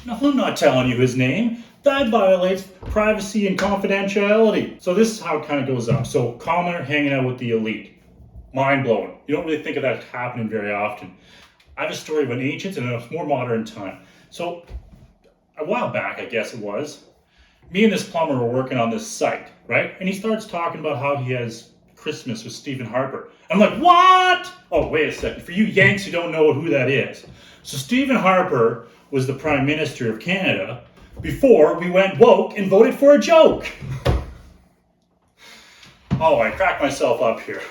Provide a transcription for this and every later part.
No, I'm not telling you his name. That violates privacy and confidentiality. So this is how it kind of goes up. So commoner hanging out with the elite. Mind blowing. You don't really think of that happening very often. I have a story of an ancient and a more modern time. So a while back, I guess it was, me and this plumber were working on this site, right? And he starts talking about how he has Christmas with Stephen Harper. I'm like, what? Oh, wait a second. For you Yanks who don't know who that is. So Stephen Harper was the Prime Minister of Canada before we went woke and voted for a joke. Oh, I cracked myself up here.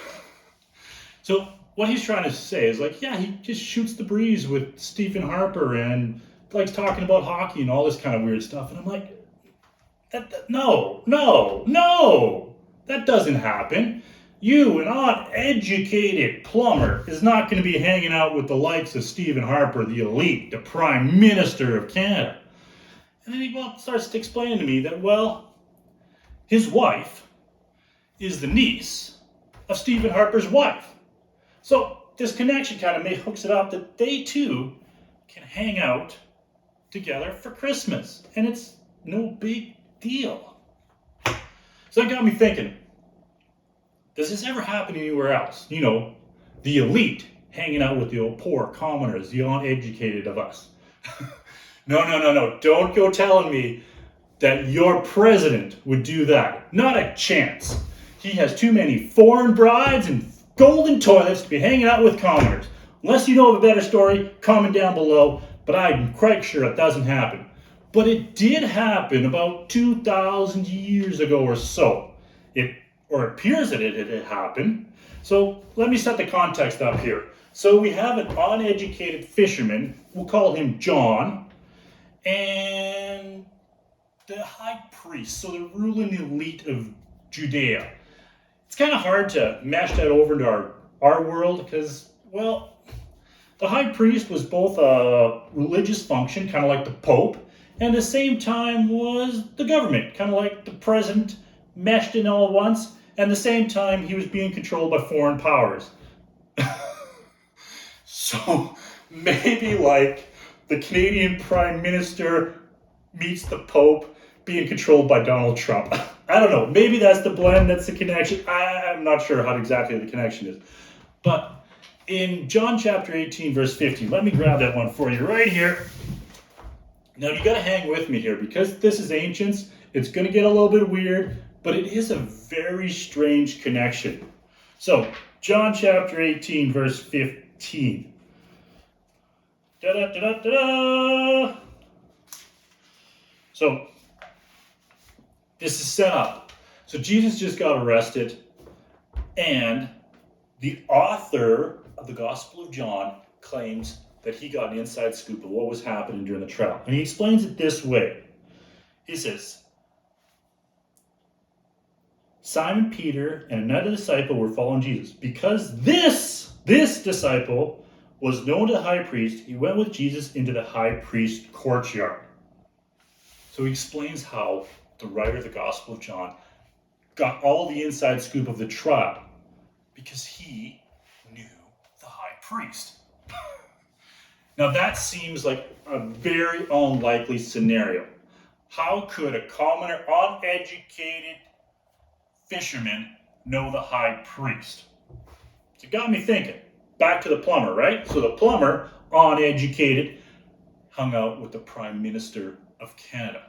So what he's trying to say is like, yeah, he just shoots the breeze with Stephen Harper and likes talking about hockey and all this kind of weird stuff. And I'm like, no, that doesn't happen. You, an uneducated plumber, is not going to be hanging out with the likes of Stephen Harper, the elite, the Prime Minister of Canada. And then he starts to explain to me that, well, his wife is the niece of Stephen Harper's wife. So this connection kind of hooks it up that they too can hang out together for Christmas. And it's no big deal. So that got me thinking, does this ever happen anywhere else? You know, the elite hanging out with the poor commoners, the uneducated of us. No. Don't go telling me that your president would do that. Not a chance. He has too many foreign brides and golden toilets to be hanging out with commoners. Unless you know of a better story, comment down below, but I'm quite sure it doesn't happen. But it did happen about 2,000 years ago or so. It appears that it had happened. So let me set the context up here. So we have an uneducated fisherman, we'll call him John, and the high priest, so the ruling elite of Judea. It's kind of hard to mesh that over into our world because, well, the high priest was both a religious function, kind of like the Pope, and at the same time was the government, kind of like the president, meshed in all at once, and at the same time he was being controlled by foreign powers. So maybe like the Canadian Prime Minister meets the Pope being controlled by Donald Trump. I don't know, maybe that's the blend, that's the connection. I'm not sure how exactly the connection is. But in John chapter 18, verse 15, let me grab that one for you right here. Now you gotta hang with me here because this is ancients. It's gonna get a little bit weird, but it is a very strange connection. So, John chapter 18, verse 15. Da-da-da-da-da-da. So, this is set up. So Jesus just got arrested, and the author of the Gospel of John claims that he got an inside scoop of what was happening during the trial. And he explains it this way. He says, Simon Peter and another disciple were following Jesus. Because this disciple was known to the high priest, he went with Jesus into the high priest courtyard. So he explains how the writer of the Gospel of John got all the inside scoop of the trial because he knew the high priest. Now that seems like a very unlikely scenario. How could a commoner, uneducated fisherman know the high priest? So it got me thinking. Back to the plumber, right? So the plumber, uneducated, hung out with the Prime Minister of Canada.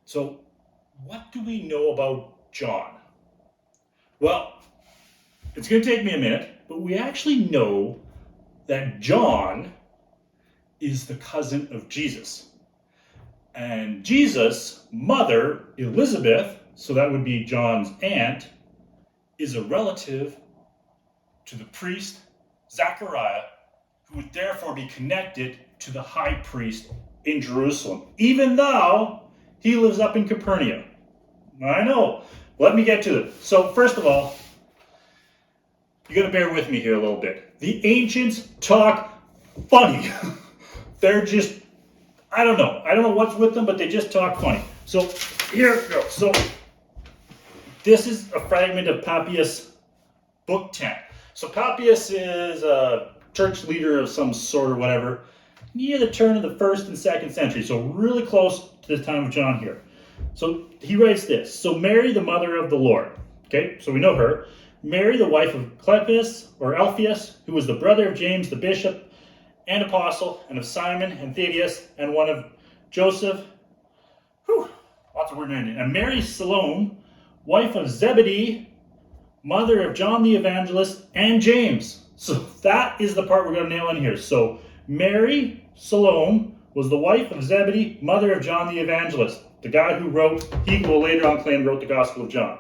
So what do we know about John? Well, it's going to take me a minute, but we actually know that John is the cousin of Jesus. And Jesus' mother, Elizabeth, so that would be John's aunt, is a relative to the priest, Zechariah, who would therefore be connected to the high priest in Jerusalem, even though he lives up in Capernaum. I know. Let me get to it. So first of all, you got to bear with me here a little bit. The ancients talk funny. They're just, I don't know what's with them, but they just talk funny. So here we go. So this is a fragment of Papias, book 10. So Papias is a church leader of some sort or whatever. near the turn of the 1st and 2nd century, so really close to the time of John here. So he writes this. So Mary, the mother of the Lord. Okay, so we know her. Mary, the wife of Cleopas, or Alphaeus, who was the brother of James the bishop and apostle, and of Simon and Thaddeus, and one of Joseph. Lots of word in it. And Mary Salome, wife of Zebedee, mother of John the Evangelist, and James. So that is the part we're going to nail in here. So Mary Salome was the wife of Zebedee, mother of John the Evangelist, the guy who he will later on claim wrote the Gospel of John.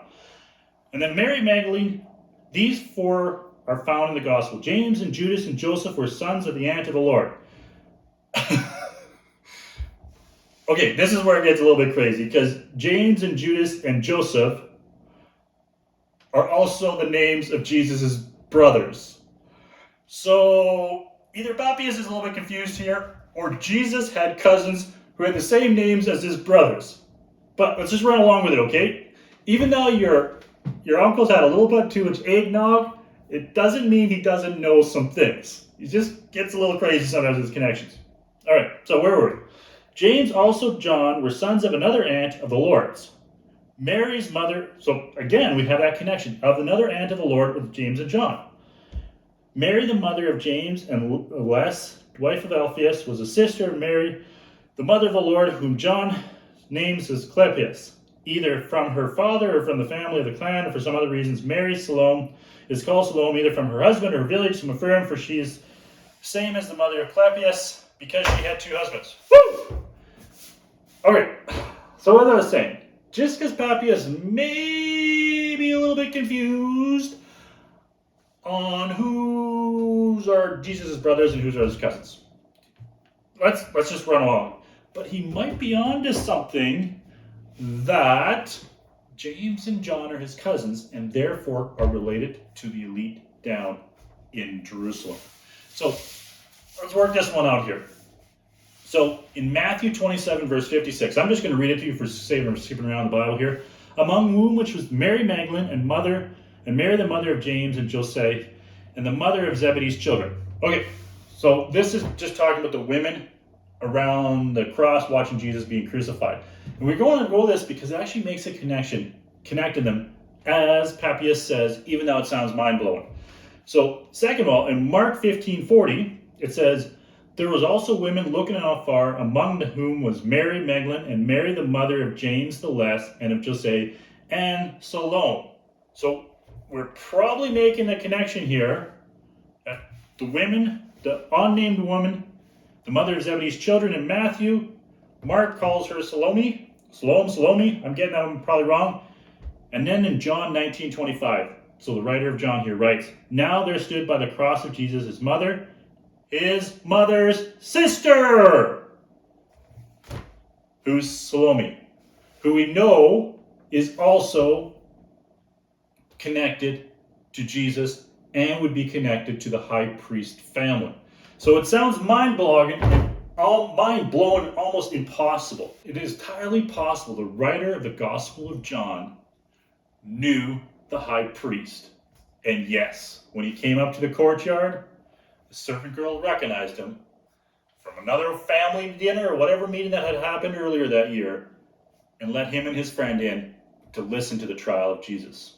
And then Mary Magdalene, these 4 are found in the Gospel. James and Judas and Joseph were sons of the aunt of the Lord. Okay, this is where it gets a little bit crazy, because James and Judas and Joseph are also the names of Jesus' brothers. So either Papias is a little bit confused here, or Jesus had cousins who had the same names as his brothers. But let's just run along with it, okay? Even though your uncle's had a little bit too much eggnog, it doesn't mean he doesn't know some things. He just gets a little crazy sometimes with his connections. All right, so where were we? James, also John, were sons of another aunt of the Lord's. Mary's mother, so again, we have that connection of another aunt of the Lord with James and John. Mary, the mother of James and Wes, wife of Alphaeus, was a sister of Mary, the mother of the Lord, whom John names as Cleopas, either from her father or from the family of the clan, or for some other reasons. Mary Salome is called Salome either from her husband or her village, some affirm, for she is same as the mother of Papias, because she had 2 husbands. Woo! Okay, so as I was saying, just because Papias may be a little bit confused on whose are Jesus' brothers and whose are his cousins, let's just run along. But he might be onto something, that James and John are his cousins and therefore are related to the elite down in Jerusalem. So let's work this one out here. So in Matthew 27, verse 56, I'm just going to read it to you for sake of skipping around the Bible here. Among whom which was Mary Magdalene and Mary the mother of James and Joseph, and the mother of Zebedee's children. Okay, so this is just talking about the women around the cross watching Jesus being crucified. And we're going to go this because it actually makes a connection, connecting them, as Papias says, even though it sounds mind-blowing. So second of all, in Mark 15:40, it says, there was also women looking afar, among whom was Mary Magdalene and Mary the mother of James the Less and of Joseph and Salome. So we're probably making a connection here that the women, the unnamed woman, the mother of Zebedee's children in Matthew, Mark calls her Salome, I'm getting that one probably wrong. And then in John 19:25, so the writer of John here writes, now there stood by the cross of Jesus his mother's sister, who's Salome, who we know is also connected to Jesus and would be connected to the high priest family. So it sounds mind-blowing, almost impossible. It is entirely possible the writer of the Gospel of John knew the high priest. And yes, when he came up to the courtyard, the servant girl recognized him from another family dinner or whatever meeting that had happened earlier that year, and let him and his friend in to listen to the trial of Jesus.